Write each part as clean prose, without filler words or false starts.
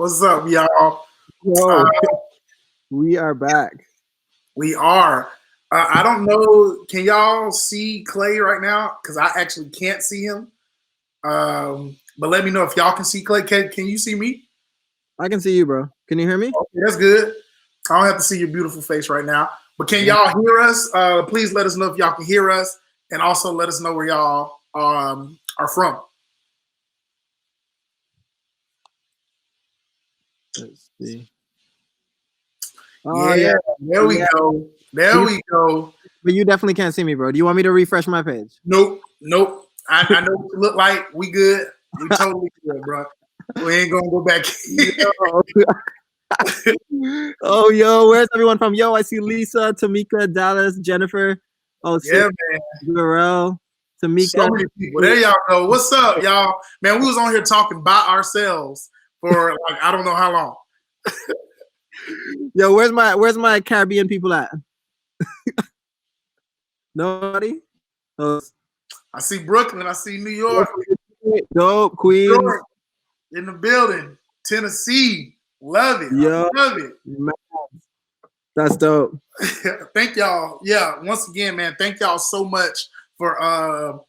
What's up, y'all? Yo, we are back. We are. I don't know. Can y'all see Clay right now? Because I actually can't see him. But let me know if y'all can see Clay. Can you see me? I can see you, bro. Can you hear me? Okay, that's good. I don't have to see your beautiful face right now. But can y'all hear us? Please let us know if y'all can hear us. And also let us know where y'all are from. Let's see. Oh, yeah, there we go. There we go. But you definitely can't see me, bro. Do you want me to refresh my page? Nope. I know what you look like. We good. We totally good, bro. We ain't gonna go back. Oh, yo, where's everyone from? Yo, I see Lisa, Tamika, Dallas, Jennifer. Oh, yeah, man. Guerrero, Tamika. So many people. There y'all go. What's up, y'all? Man, we was on here talking by ourselves for like I don't know how long. Yo, where's my Caribbean people at? Nobody? Oh. I see Brooklyn. I see New York. Dope, Queens. New York, in the building. Tennessee. Love it. Yo, love it. Man. That's dope. Thank y'all. Yeah, once again, man, thank y'all so much for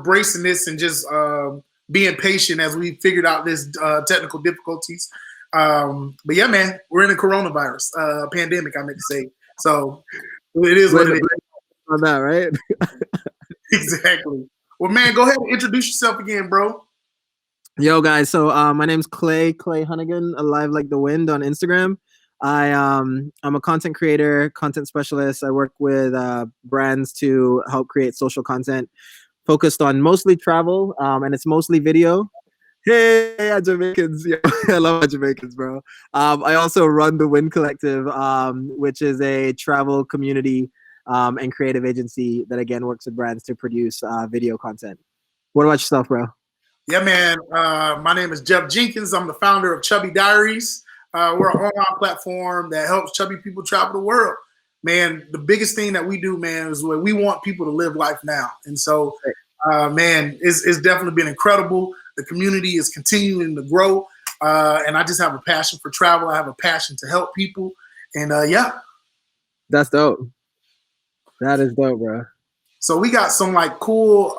bracing this and just being patient as we figured out this technical difficulties. But yeah, man, we're in a coronavirus pandemic, I meant to say. So it is what it is. On that, right? Exactly. Well, man, go ahead and introduce yourself again, bro. Yo, guys. So my name's Clay Hunnigan, Alive Like the Wind on Instagram. I'm a content creator, content specialist. I work with brands to help create social content focused on mostly travel, and it's mostly video. Hey, Jamaicans. Yeah, I love Jamaicans, bro. I also run the Wind Collective, which is a travel community and creative agency that, again, works with brands to produce video content. What about yourself, bro? Yeah, man. My name is Geoff Jenkins. I'm the founder of Chubby Diaries. We're an online platform that helps chubby people travel the world. Man, the biggest thing that we do, man, is where we want people to live life now. And so, man, it's definitely been incredible. The community is continuing to grow. And I just have a passion for travel. I have a passion to help people. And yeah. That's dope. That is dope, bro. So we got some like cool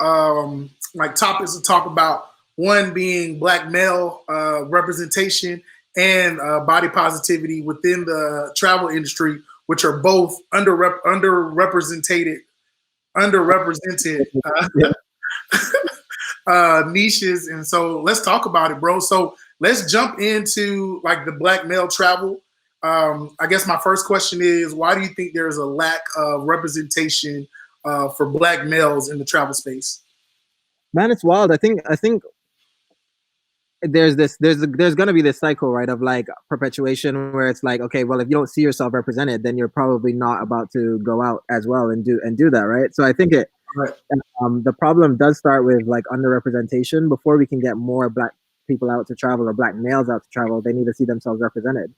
like topics to talk about. One being Black male representation and body positivity within the travel industry, which are both underrepresented niches. And so let's talk about it, bro. So let's jump into like the Black male travel. I guess my first question is, why do you think there's a lack of representation for Black males in the travel space? Man, it's wild. I think there's going to be this cycle, right, of like perpetuation where it's like, okay, well, if you don't see yourself represented, then you're probably not about to go out as well and do that, right? So I think the problem does start with like underrepresentation. Before we can get more Black people out to travel or Black males out to travel, they need to see themselves represented.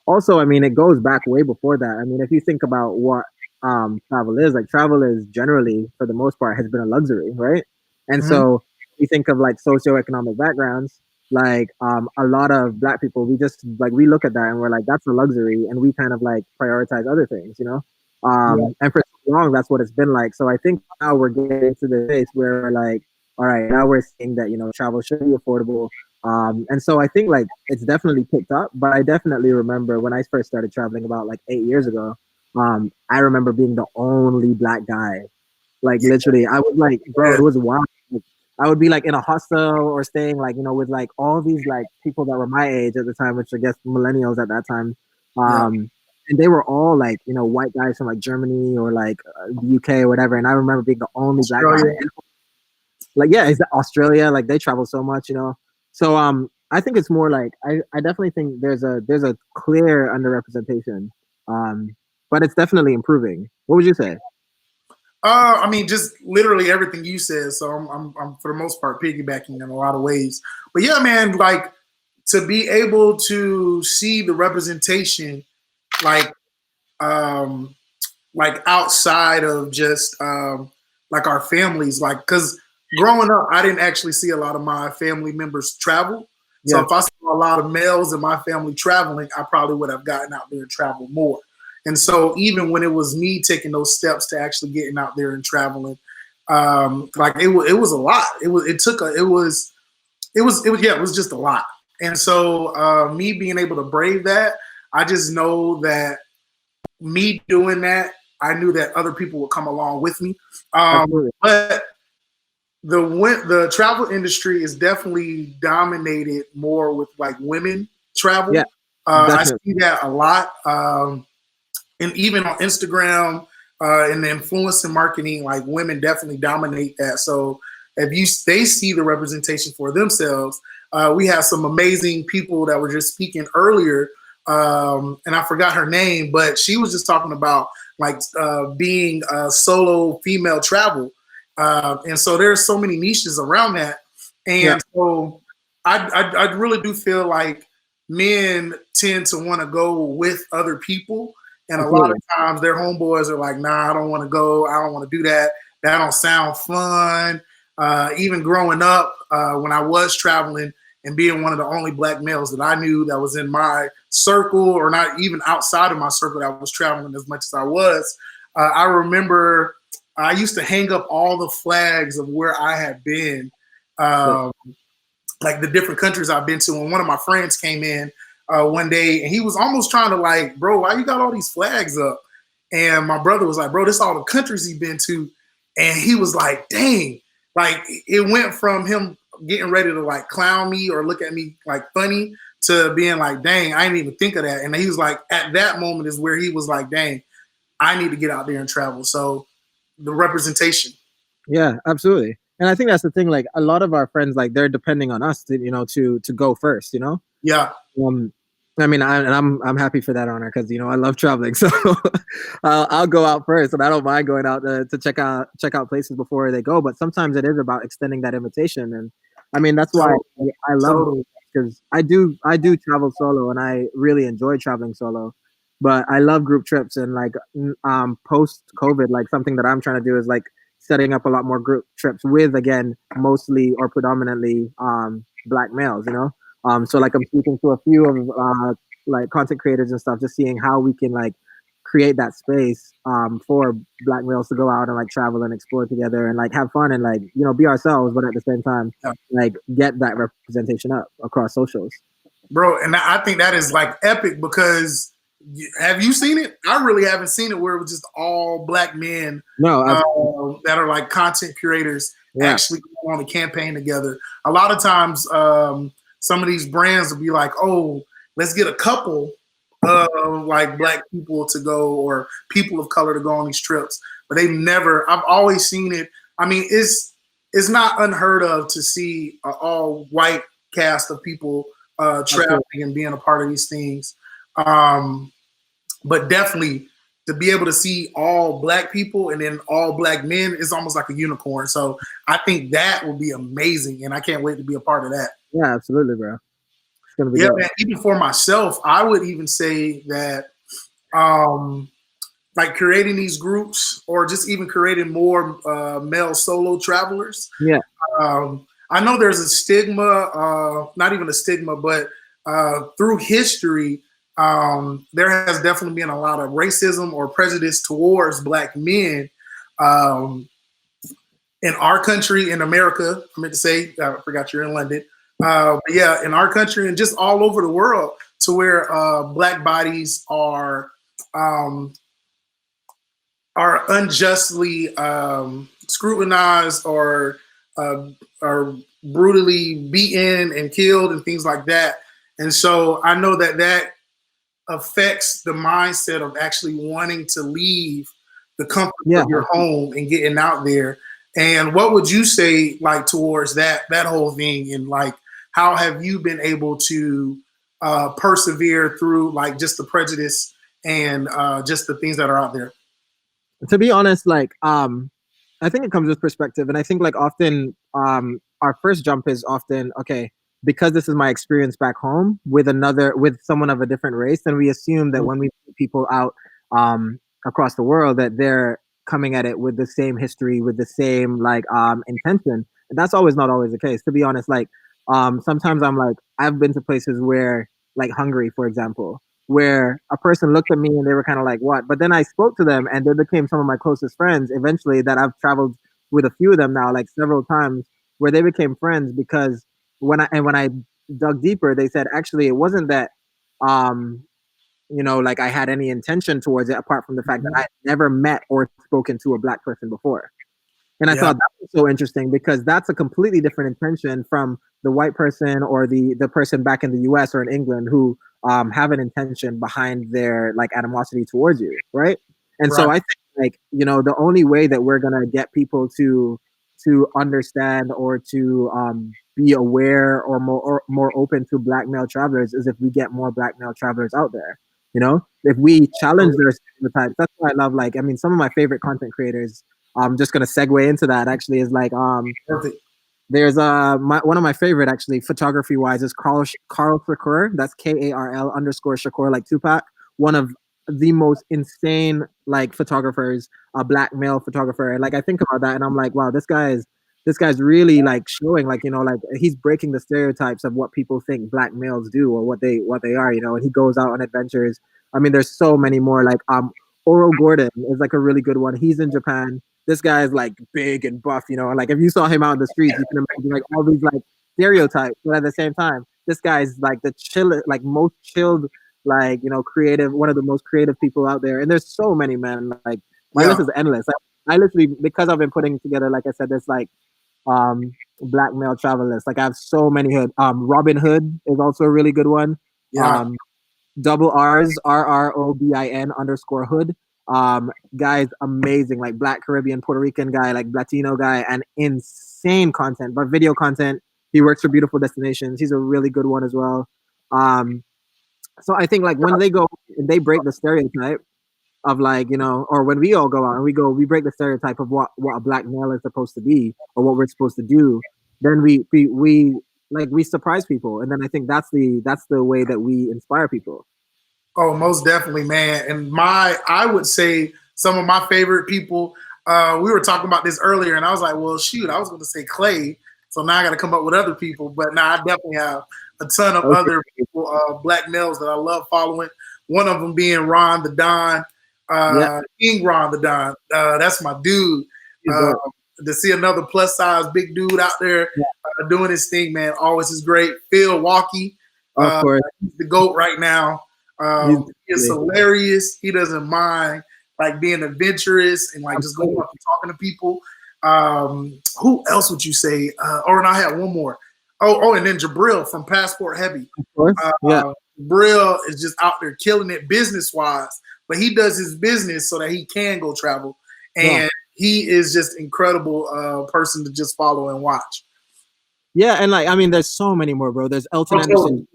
Also, I mean, it goes back way before that. I mean, if you think about what travel is, like travel is generally, for the most part, has been a luxury, right? And so you think of like socioeconomic backgrounds, like a lot of Black people, we just like, we look at that and we're like, that's a luxury, and we kind of like prioritize other things, you know? And for so long, that's what it's been like. So I think now we're getting to the place where we're like, all right, now we're seeing that, you know, travel should be affordable. And so I think like it's definitely picked up, but I definitely remember when I first started traveling about like 8 years ago, I remember being the only Black guy. Like literally, I was like, bro, it was wild. I would be like in a hostel or staying like, you know, with like all these like people that were my age at the time, which I guess millennials at that time. And they were all like, you know, white guys from like Germany or like the UK or whatever. And I remember being the only Black guy. And, like, yeah, it's Australia, like they travel so much, you know. So I think it's more like I definitely think there's a clear underrepresentation. But it's definitely improving. What would you say? I mean, just literally everything you said. So I'm for the most part piggybacking in a lot of ways. But yeah, man, like to be able to see the representation, like outside of just like our families, like because growing up, I didn't actually see a lot of my family members travel. So Yeah. if I saw a lot of males in my family traveling, I probably would have gotten out there and traveled more. And so even when it was me taking those steps to actually getting out there and traveling, like it was a lot. It was just a lot. And so me being able to brave that, I just know that me doing that, I knew that other people would come along with me. But the travel industry is definitely dominated more with like women travel. Yeah, I see that a lot. And even on Instagram in the influencer marketing, like women definitely dominate that. So if they see the representation for themselves, we have some amazing people that were just speaking earlier, and I forgot her name, but she was just talking about like being a solo female travel, and so there's so many niches around that, and so I really do feel like men tend to want to go with other people. And a lot of times their homeboys are like, nah, I don't want to go. I don't want to do that. That don't sound fun. Even growing up, when I was traveling and being one of the only black males that I knew that was in my circle or not even outside of my circle that was traveling as much as I was, I remember I used to hang up all the flags of where I had been, like the different countries I've been to. And one of my friends came in one day and he was almost trying to like, bro, why you got all these flags up? And my brother was like, bro, this is all the countries he's been to. And he was like, dang, like it went from him getting ready to like clown me or look at me like funny to being like, dang, I didn't even think of that. And he was like, at that moment is where he was like, dang, I need to get out there and travel. So the representation. Yeah, absolutely. And I think that's the thing. Like a lot of our friends, like they're depending on us to, to go first. Yeah. I mean, I'm happy for that honor because I love traveling, so I'll go out first, and I don't mind going out to check out places before they go. But sometimes it is about extending that invitation, and I mean that's why I love it, because I do travel solo, and I really enjoy traveling solo. But I love group trips, and like post COVID, like something that I'm trying to do is like setting up a lot more group trips with, again, mostly or predominantly black males. So like I'm speaking to a few of like content creators and stuff, just seeing how we can like create that space for black males to go out and like travel and explore together and like have fun and like be ourselves, but at the same time like get that representation up across socials. Bro, and I think that is like epic because have you seen it? I really haven't seen it where it was just all black men that are like content creators actually going on a campaign together. A lot of times some of these brands will be like, oh, let's get a couple of like black people to go or people of color to go on these trips. But I've always seen it. I mean, it's not unheard of to see an all white cast of people traveling and being a part of these things. But definitely to be able to see all black people and then all black men is almost like a unicorn. So I think that will be amazing. And I can't wait to be a part of that. Yeah, absolutely, bro. It's gonna be good. Man, even for myself, I would even say that like creating these groups or just even creating more male solo travelers. Yeah. I know there's a stigma, not even a stigma, but through history, there has definitely been a lot of racism or prejudice towards black men in our country, in America. I meant to say, I forgot you're in London. But yeah, in our country and just all over the world, to where black bodies are unjustly scrutinized or brutally beaten and killed and things like that. And so I know that affects the mindset of actually wanting to leave the comfort of your home and getting out there. And what would you say like towards that whole thing, and like how have you been able to persevere through like just the prejudice and just the things that are out there? To be honest, like I think it comes with perspective, and I think like often our first jump is often okay, because this is my experience back home with someone of a different race, and we assume that when we meet people out across the world that they're coming at it with the same history, with the same like intention. And that's not always the case. To be honest, like sometimes I'm like, I've been to places where, like Hungary, for example, where a person looked at me and they were kind of like, what? But then I spoke to them and they became some of my closest friends eventually, that I've traveled with a few of them now, like several times, where they became friends because when I dug deeper, they said actually it wasn't that um like I had any intention towards it apart from the fact that I had never met or spoken to a black person before. And I Yeah. thought that was so interesting because that's a completely different intention from the white person or the person back in the US or in England who have an intention behind their like animosity towards you, right? And Right. so I think like, the only way that we're gonna get people to understand or to be aware or more open to black male travelers is if we get more black male travelers out there. If we challenge their stereotypes, that's why I love, like, I mean, some of my favorite content creators, I'm just gonna segue into that actually, is like Perfect. there's one of my favorite actually photography wise is Carl Shakur. That's KARL_Shakur, like Tupac. One of the most insane like photographers, a black male photographer. And like I think about that and I'm like, wow, this guy's really like showing like, like he's breaking the stereotypes of what people think black males do or what they are, and he goes out on adventures. I mean, there's so many more, like Oral Gordon is like a really good one. He's in Japan. This guy is like big and buff, and like if you saw him out in the streets, you can imagine like all these like stereotypes, but at the same time, this guy's like the like most chilled, like creative, one of the most creative people out there. And there's so many, man. Like my list is endless. I literally, because I've been putting together, like I said, this like black male travel list. Like I have so many. Robin Hood is also a really good one. Yeah. Double R's, RROBIN_Hood. Guy's amazing, like Black Caribbean, Puerto Rican guy, like Latino guy, and insane content, but video content. He works for Beautiful Destinations. He's a really good one as well. So I think like when they go, they break the stereotype of like, or when we all go out and we break the stereotype of what a black male is supposed to be or what we're supposed to do. Then we surprise people, and then I think that's the way that we inspire people. Oh, most definitely, man. And I would say some of my favorite people. We were talking about this earlier, and I was like, well, shoot, I was going to say Clay. So now I got to come up with other people. But now I definitely have a ton of other people, black males that I love following. One of them being Ron the Don, King Ron the Don. That's my dude. To see another plus size big dude out there doing his thing, man, always is great. Phil Walkie, of course, he's the GOAT right now. He is hilarious. He doesn't mind like being adventurous and like just going up and talking to people. Who else would you say? And I had one more. And then Jabril from Passport Heavy. Of course. Jabril is just out there killing it business wise, but he does his business so that he can go travel. And he is just incredible person to just follow and watch. Yeah, and like I mean, there's so many more, bro. There's Elton Anderson.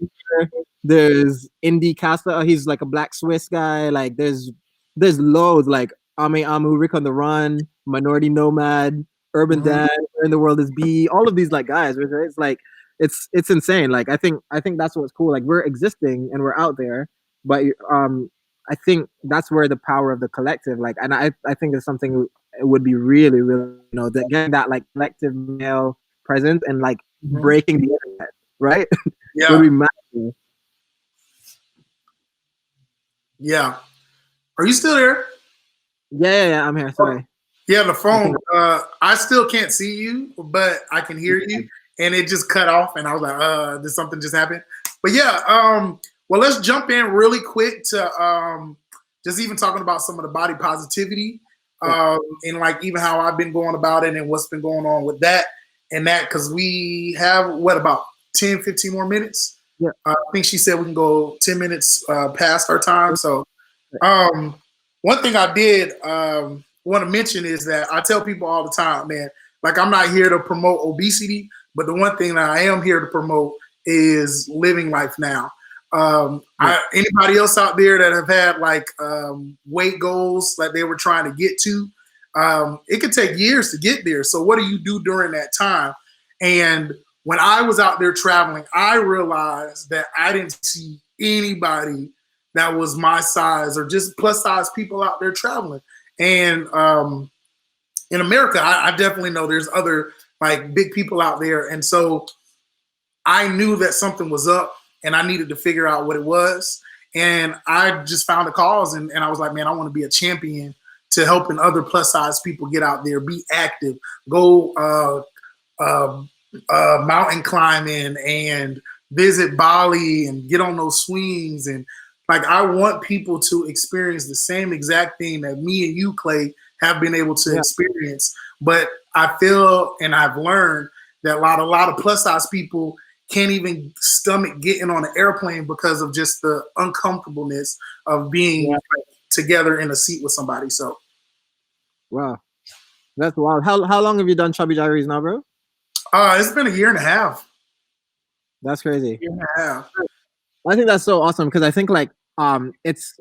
There's Indy Casa. He's like a black Swiss guy. Like there's loads. Like Amu, Rick on the Run, Minority Nomad, Urban Dad, Where in the World is B. All of these like guys. It's like it's insane. Like I think that's what's cool. Like we're existing and we're out there, but I think that's where the power of the collective. Like, and I think it's something it would be really, really, that getting that like collective male presence and like breaking the internet, right? Yeah. Would be massive. Yeah. Are you still there? Yeah, I'm here. Sorry. Yeah, the phone. I still can't see you, but I can hear you, and it just cut off, and I was like, did something just happen? But yeah, well, let's jump in really quick to just even talking about some of the body positivity, and like even how I've been going about it and what's been going on with that and that, because we have about 10, 15 more minutes. Yeah. I think she said we can go 10 minutes past our time. So one thing I did want to mention is that I tell people all the time, man, like I'm not here to promote obesity, but the one thing that I am here to promote is living life now. Anybody else out there that have had like weight goals that they were trying to get to, it could take years to get there. So what do you do during that time? And when I was out there traveling, I realized that I didn't see anybody that was my size or just plus size people out there traveling. And in America, I definitely know there's other like big people out there. And so I knew that something was up and I needed to figure out what it was. And I just found a cause and I was like, man, I want to be a champion to helping other plus size people get out there, be active, go mountain climbing and visit Bali and get on those swings. And like, I want people to experience the same exact thing that me and you, Clay, have been able to experience. But I feel and I've learned that a lot of plus size people can't even stomach getting on an airplane because of just the uncomfortableness of being together in a seat with somebody. So, wow, that's wild. How long have you done Chubby Diaries now, bro? It's been a year and a half. That's crazy. Year and a half. I think that's so awesome because I think like it's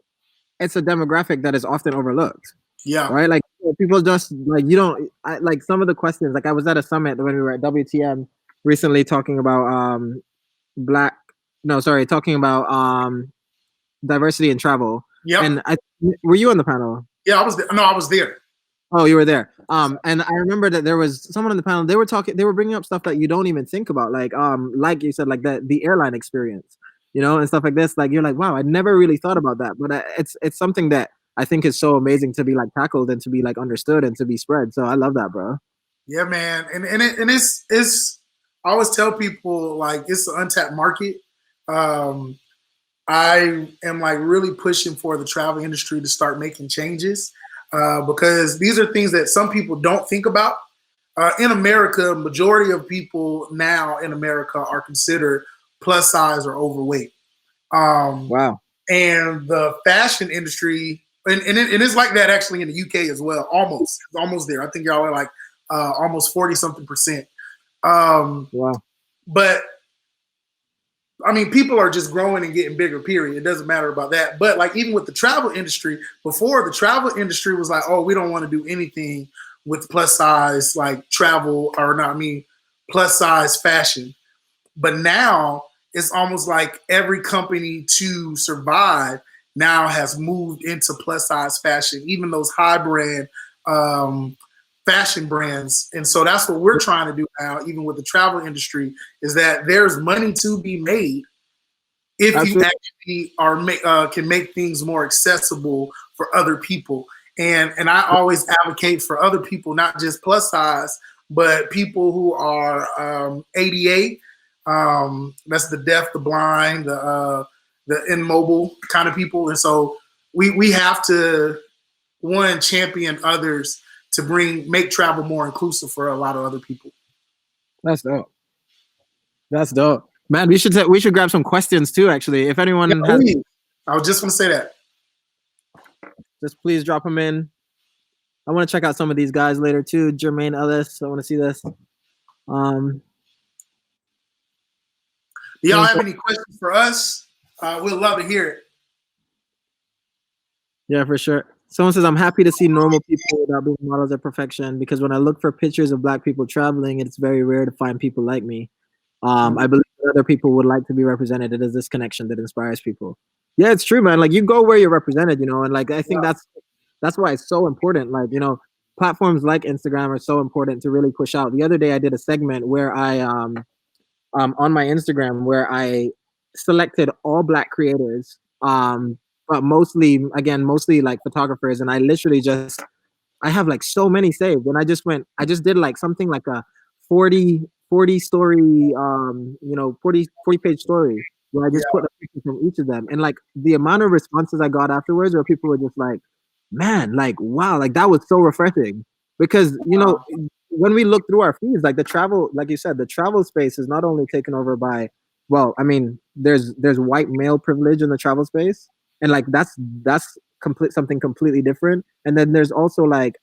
a demographic that is often overlooked. Yeah. Right. Like people just like like some of the questions. Like I was at a summit when we were at WTM recently talking about talking about diversity in travel. Yeah. And were you on the panel? Yeah, I was there. No, I was there. Oh, you were there. And I remember that there was someone on the panel. They were bringing up stuff that you don't even think about, like you said, like the airline experience, and stuff like this. Like you're like, wow, I never really thought about that. But it's something that I think is so amazing to be like tackled and to be like understood and to be spread. So I love that, bro. Yeah, man. And it's I always tell people like it's an untapped market. I am like really pushing for the travel industry to start making changes because these are things that some people don't think about. In America, majority of people now in America are considered plus size or overweight. Wow. And the fashion industry, and it's like that actually in the UK as well. Almost there. I think y'all are like almost 40-something%. Wow. But I mean, people are just growing and getting bigger, period. It doesn't matter about that. But like even with the travel industry, before the travel industry was like, oh, we don't want to do anything with plus size, like travel, or not, I mean, plus size fashion. But now it's almost like every company to survive now has moved into plus size fashion, even those high brand fashion brands. And so that's what we're trying to do now, even with the travel industry, is that there's money to be made if you actually can make things more accessible for other people. And I always advocate for other people, not just plus size, but people who are ADA. That's the deaf, the blind, the immobile kind of people. And so we have to, one, champion others to make travel more inclusive for a lot of other people. That's dope. That's dope, man. We should grab some questions too. Actually, if anyone has, I was just going to say that. Just please drop them in. I want to check out some of these guys later too. Jermaine Ellis, I want to see this. Do y'all have any questions for us? We'd love to hear it. Yeah, for sure. Someone says, I'm happy to see normal people without being models of perfection because when I look for pictures of Black people traveling, it's very rare to find people like me. I believe that other people would like to be represented. It is this connection that inspires people. Yeah, it's true, man. Like you go where you're represented, and like I think that's why it's so important. Like, platforms like Instagram are so important to really push out. The other day I did a segment where I on my Instagram where I selected all Black creators, but mostly like photographers, and I literally I have like so many saved, and I just did like something like a 40 story 40 page story where I just put a picture from each of them, and like the amount of responses I got afterwards where people were just like, man, like wow, like that was so refreshing because when we look through our feeds, like the travel, like you said, the travel space is not only taken over by, well, I mean, there's white male privilege in the travel space, and like that's something completely different. And then there's also like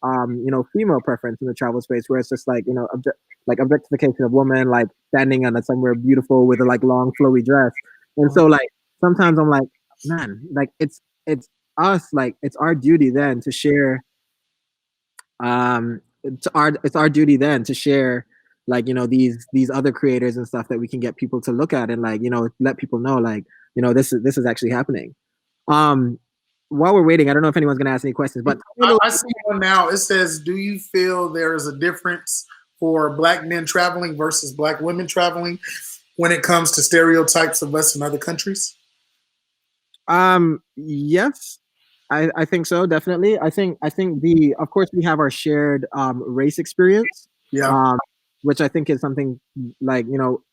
female preference in the travel space where it's just like like objectification of women, like standing on somewhere beautiful with a like long flowy dress. And so like sometimes I'm like, man, like it's us, like it's our duty then to share. It's our duty then to share like these other creators and stuff that we can get people to look at and like let people know like this is actually happening. While we're waiting, I don't know if anyone's gonna ask any questions, but I see one now. It says, do you feel there is a difference for Black men traveling versus Black women traveling? when it comes to stereotypes of us in other countries? Yes, I think so, definitely. I think of course we have our shared race experience, Yeah. um, which I think is something like,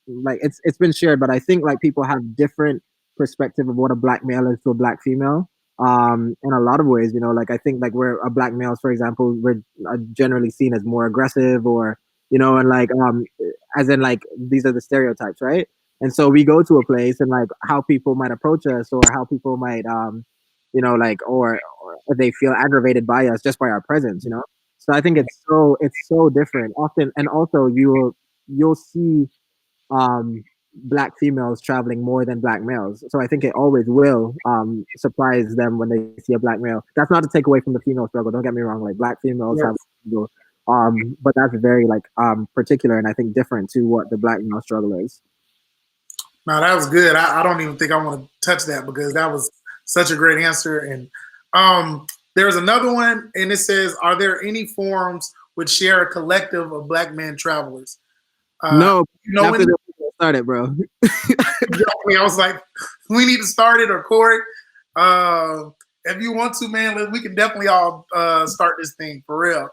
like it's been shared, but I think like people have different perspective of what a black male is to a black female. In a lot of ways, like I think like we're a black males, for example, we're generally seen as more aggressive, or and like as in like these are the stereotypes, right? And so we go to a place and like how people might approach us, or how people might like or they feel aggravated by us just by our presence. So I think it's so different often. And also you'll see black females traveling more than black males. So I think it always will surprise them when they see a black male. That's not to take away from the female struggle, don't get me wrong, like black females Yes. have but that's very like particular, and I think different to what the black male struggle is. No, that was good. I don't even think I want to touch that because that was such a great answer. And there's another one, and it says, "Are there any forums which share a collective of black men travelers?" No, after this started, bro. I was like, we need to start it, or Corey. If you want to, man, we can definitely all start this thing for real.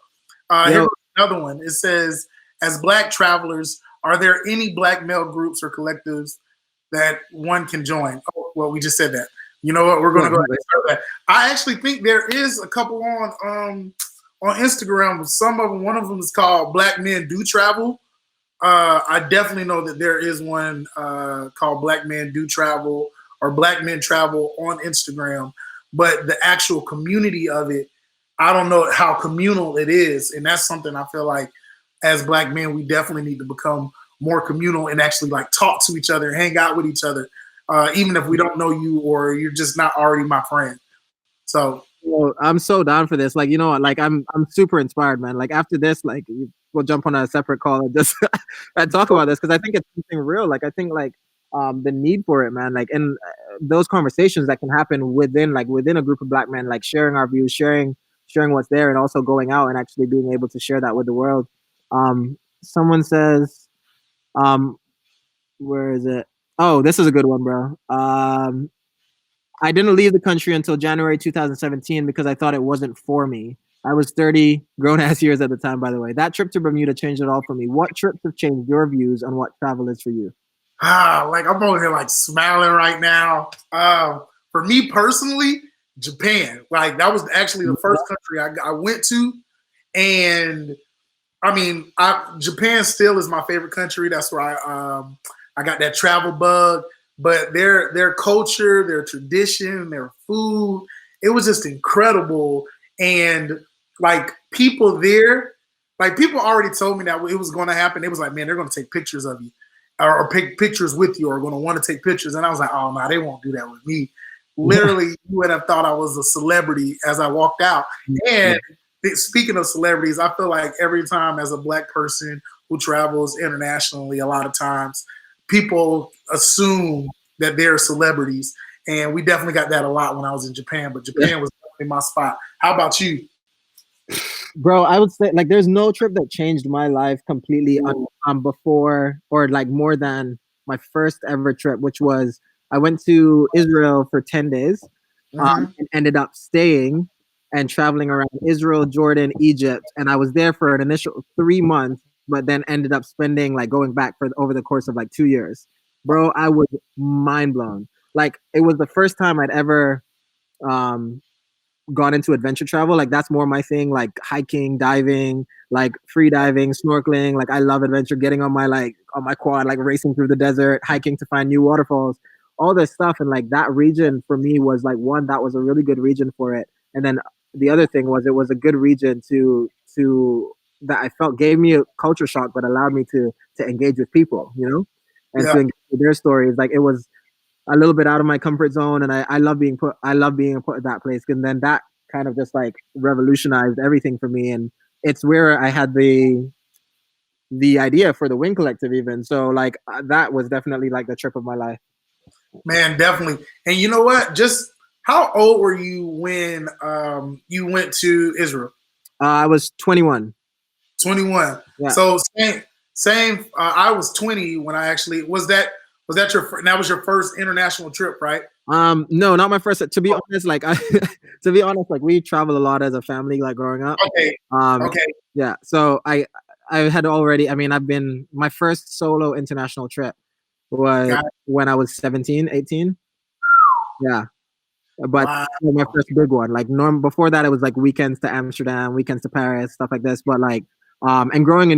Here's another one. It says, "As black travelers, are there any black male groups or collectives that one can join?" Oh, well, we just said that. You know what? We're going to go ahead and start that. I actually think there is a couple on Instagram. Some of them, one of them is called Black Men Do Travel. I definitely know that there is one called Black Men Do Travel or Black Men Travel on Instagram. But the actual community of it, I don't know how communal it is. And that's something I feel like as black men, we definitely need to become more communal and actually like talk to each other, hang out with each other, even if we don't know you or you're just not already my friend. So well, I'm so down for this. Like, like I'm super inspired, man. Like after this, like we'll jump on a separate call and just and talk about this, because I think it's something real. Like I think like the need for it, man. Like, and those conversations that can happen within a group of black men, like sharing our views, sharing what's there, and also going out and actually being able to share that with the world. Someone says, where is it? Oh, this is a good one, bro. I didn't leave the country until January 2017 because I thought it wasn't for me. I was 30 grown ass years at the time, by the way. That trip to Bermuda changed it all for me. What trips have changed your views on what travel is for you? like I'm over here like smiling right now. For me personally, Japan. Like that was actually the first country I went to, and I mean, Japan still is my favorite country. That's where I got that travel bug. But their culture, their tradition, their food, it was just incredible. And like people there, like people already told me that it was going to happen. It was like, man, they're going to take pictures of you, or pick pictures with you, or going to want to take pictures. And I was like, oh no, they won't do that with me. Literally, you would have thought I was a celebrity as I walked out. And speaking of celebrities, I feel like every time as a black person who travels internationally, a lot of times people assume that they're celebrities. And we definitely got that a lot when I was in Japan, but Japan was definitely my spot. How about you? Bro, I would say like there's no trip that changed my life completely before, or like more than my first ever trip, which was I went to Israel for 10 days and ended up staying and traveling around Israel, Jordan, Egypt. And I was there for an initial 3 months, but then ended up spending like going back for over the course of like 2 years. Bro, I was mind blown. Like it was the first time I'd ever gone into adventure travel. Like that's more my thing, like hiking, diving, like free diving, snorkeling. Like I love adventure, getting on my quad, like racing through the desert, hiking to find new waterfalls, all this stuff. And like that region for me was like one that was a really good region for it. And then the other thing was it was a good region to that I felt gave me a culture shock, but allowed me to engage with people, and to engage with their stories. Like it was a little bit out of my comfort zone, and I love being put in that place. And then that kind of just like revolutionized everything for me. And it's where I had the idea for the Wing Collective even. So like that was definitely like the trip of my life. Man, definitely. And you know what? Just how old were you when you went to Israel? I was 21. 21. Yeah. So same. I was 20 when I actually was that. Was that that was your first international trip, right? No, not my first. To be honest, like to be honest, like we travel a lot as a family, like growing up. Okay. Okay. Yeah. So I had already. I mean, I've been my first solo international trip was when I was 17, 18. Yeah. But wow. my first big one. Like before that, it was like weekends to Amsterdam, weekends to Paris, stuff like this. But like, and growing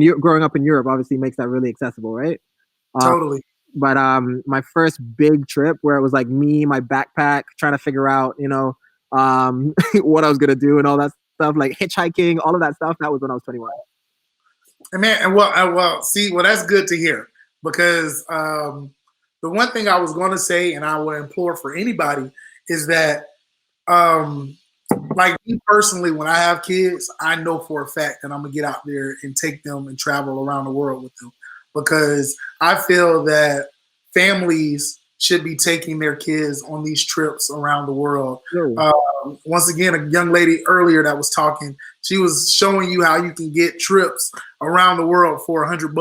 up in Europe obviously makes that really accessible, right? Totally. But my first big trip where it was like me, my backpack, trying to figure out, you know, what I was gonna do and all that stuff, like hitchhiking, all of that stuff. That was when I was 21. And man, and well, see, well, that's good to hear because the one thing I was going to say, and I would implore for anybody, is that like me personally, when I have kids, I know for a fact that I'm gonna get out there and take them and travel around the world with them because I feel that families should be taking their kids on these trips around the world. Once again, a young lady earlier that was talking, she was showing you how you can get trips around the world for $100.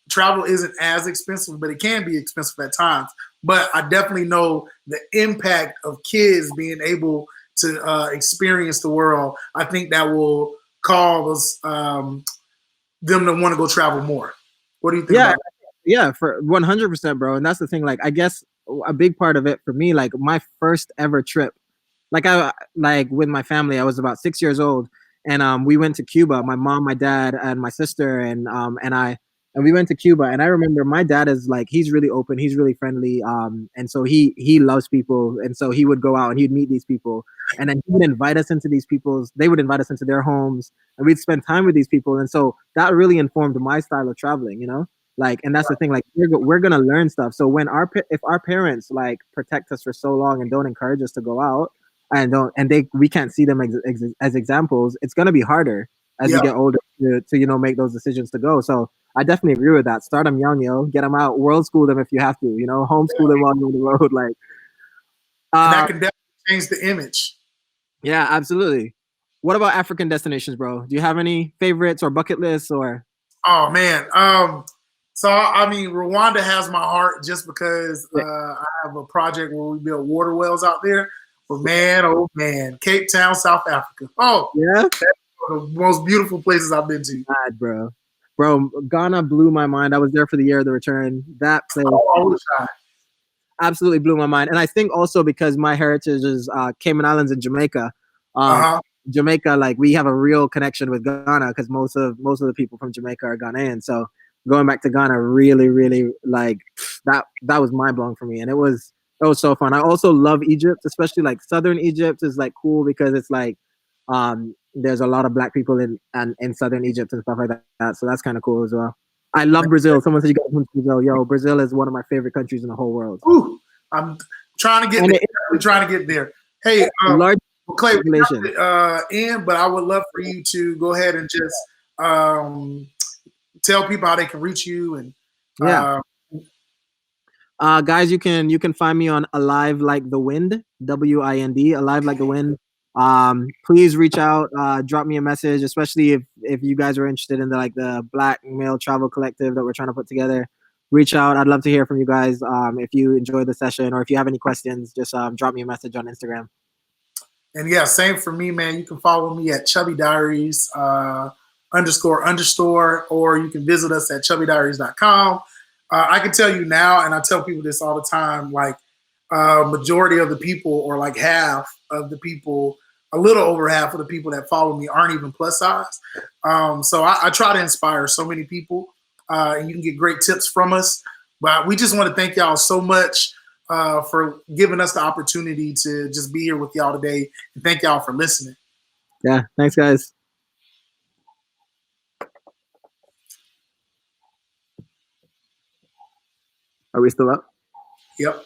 Travel isn't as expensive, but it can be expensive at times. But I definitely know the impact of kids being able to experience the world. I think that will cause them to want to go travel more. What do you think about that? Yeah, for 100%, bro. And that's the thing. Like, I guess a big part of it for me, like my first ever trip, like with my family, I was about 6 years old, and we went to Cuba. My mom, my dad, and my sister, and I, and we went to Cuba. And I remember my dad is like, he's really open, he's really friendly, and so he loves people, and so he would go out and he'd meet these people, and then he would invite us into these people's. They would invite us into their homes, and we'd spend time with these people, and so that really informed my style of traveling, you know. Like, and that's the thing. Like, we're gonna learn stuff. So when if our parents like protect us for so long and don't encourage us to go out, we can't see them as examples, it's going to be harder as you get older to you know, make those decisions to go. So I definitely agree with that. Start them young, yo, get them out, world school them if you have to, you know, homeschool them while you're on the road. Like, and that can definitely change the image. Yeah, absolutely. What about African destinations, bro? Do you have any favorites or bucket lists or? Oh man, so I mean, Rwanda has my heart just because I have a project where we build water wells out there. But man, oh man, Cape Town, South Africa. Oh yeah, that's one of the most beautiful places I've been to. God, bro, Ghana blew my mind. I was there for the year of the return. That place absolutely blew my mind. And I think also because my heritage is Cayman Islands and Jamaica. Jamaica, like we have a real connection with Ghana because most of the people from Jamaica are Ghanaian. So going back to Ghana really like that was mind blowing for me, and it was so fun. I also love Egypt, especially like southern Egypt is like cool because it's like there's a lot of black people in southern Egypt and stuff like that. So that's kind of cool as well. I love Brazil. Someone said you got to Brazil. Yo, Brazil is one of my favorite countries in the whole world. Ooh, I'm trying to get there. I'm trying to get there. Hey, large Clay, but I would love for you to go ahead and just tell people how they can reach you and guys, you can find me on Alive Like the Wind, WIND, Alive Like the Wind. Please reach out, drop me a message, especially if you guys are interested in the Black Male Travel Collective that we're trying to put together. Reach out. I'd love to hear from you guys. If you enjoyed the session or if you have any questions, just drop me a message on Instagram. And yeah, same for me, man. You can follow me at Chubby Diaries __, or you can visit us at chubbydiaries.com. I can tell you now, and I tell people this all the time, like majority of the people, or like half of the people, a little over half of the people that follow me aren't even plus size. So I try to inspire so many people, and you can get great tips from us. But we just want to thank y'all so much for giving us the opportunity to just be here with y'all today. And thank y'all for listening. Yeah, thanks, guys. Are we still up? Yep.